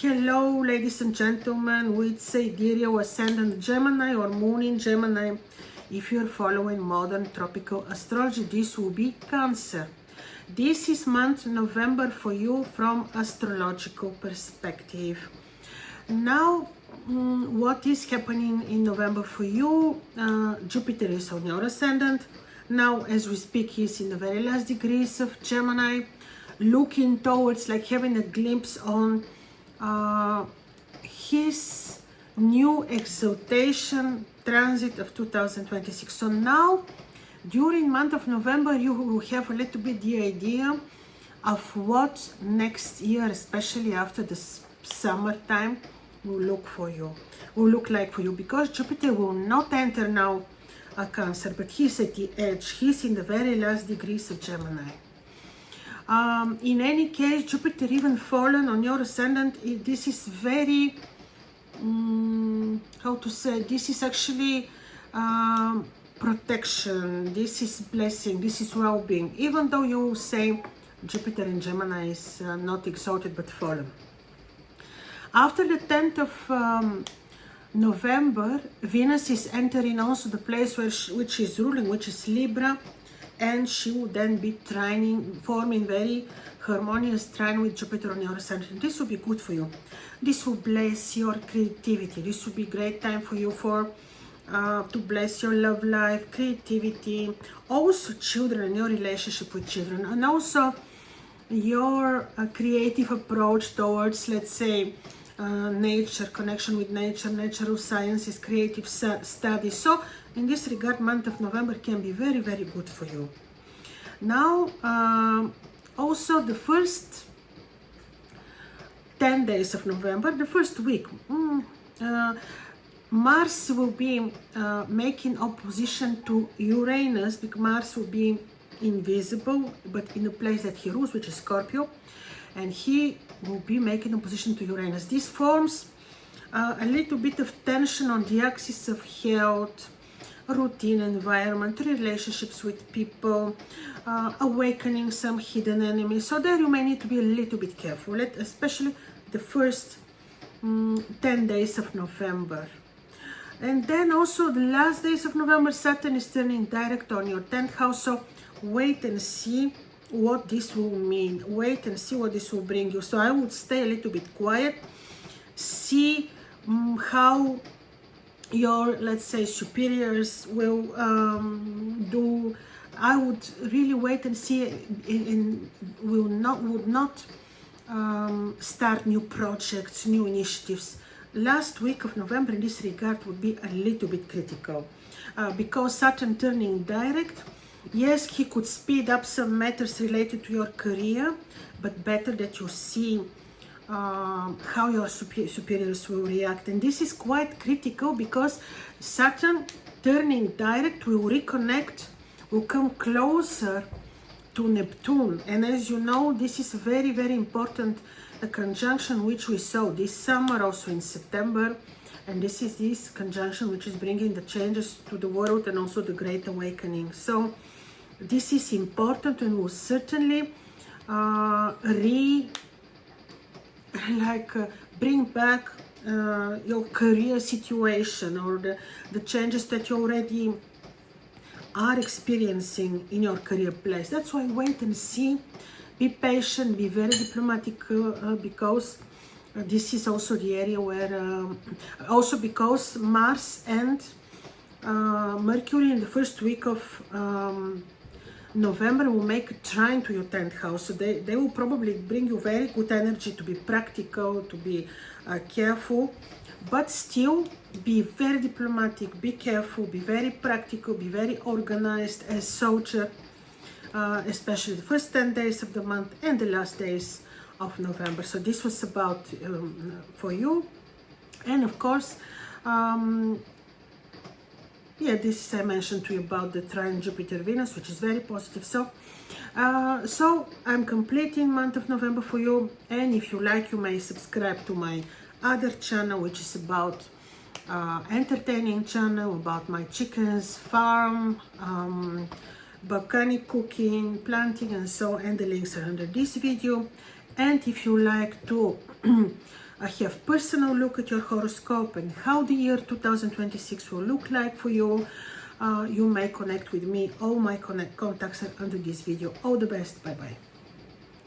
Hello, ladies and gentlemen, with Sidereal Ascendant Gemini or Moon in Gemini. If you're following modern tropical astrology, this will be Cancer. This is month November for you from astrological perspective. Now, what is happening in November for you? Jupiter is on your ascendant. Now, as we speak, he's in the very last degrees of Gemini, looking towards, like having a glimpse on his new exaltation transit of 2026. So now, during month of November, you will have a little bit the idea of what next year, especially after the summertime, will look like for you, because Jupiter will not enter now a Cancer, but he's at the edge. He's in the very last degrees of Gemini. In any case, Jupiter even fallen on your ascendant, this is very, this is actually protection, this is blessing, this is well-being, even though you say Jupiter in Gemini is not exalted but fallen. After the 10th of November, Venus is entering also the place which is ruling, which is Libra, and she will then be forming very harmonious trine with Jupiter on your ascendant. This will be good for you. This will bless your creativity. This will be great time for you to bless your love life, creativity, also children and your relationship with children, and also your creative approach towards, let's say, nature, connection with nature, natural sciences, creative studies. So in this regard, month of November can be very, very good for you. Now, also the first 10 days of November, the first week, Mars will be making opposition to Uranus, because Mars will be invisible, but in a place that he rules, which is Scorpio, and he will be making opposition to Uranus. This forms a little bit of tension on the axis of health, routine, environment, relationships with people, awakening some hidden enemies. So there you may need to be a little bit careful, especially the first 10 days of November. And then also the last days of November, Saturn is turning direct on your 10th house. So wait and see what this will mean. Wait and see what this will bring you. So I would stay a little bit quiet, see how your, let's say, superiors will do. I would really wait and see, would not start new projects, new initiatives. Last week of November in this regard would be a little bit critical, because Saturn turning direct, yes, he could speed up some matters related to your career, but better that you see how your superiors will react. And this is quite critical, because Saturn turning direct will reconnect, will come closer to Neptune. And as you know, this is a very, very important conjunction which we saw this summer, also in September. And this is this conjunction which is bringing the changes to the world and also the Great Awakening. So this is important and will certainly bring back your career situation, or the changes that you already are experiencing in your career place. That's why wait and see, be patient, be very diplomatic, because this is also the area where, also because Mars and Mercury in the first week of November will make a trine to your 10th house. So they will probably bring you very good energy to be practical, to be careful, but still be very diplomatic, be careful, be very practical, be very organized as soldier, especially the first 10 days of the month and the last days of November. So this was about for you. And of course, this I mentioned to you about the trine Jupiter-Venus, which is very positive. So I'm completing month of November for you. And if you like, you may subscribe to my other channel, which is about entertaining channel, about my chickens, farm, volcanic cooking, planting, and so on. And the links are under this video. And if you like to I have personal look at your horoscope and how the year 2026 will look like for you, you may connect with me. All my contacts are under this video. All the best. Bye bye.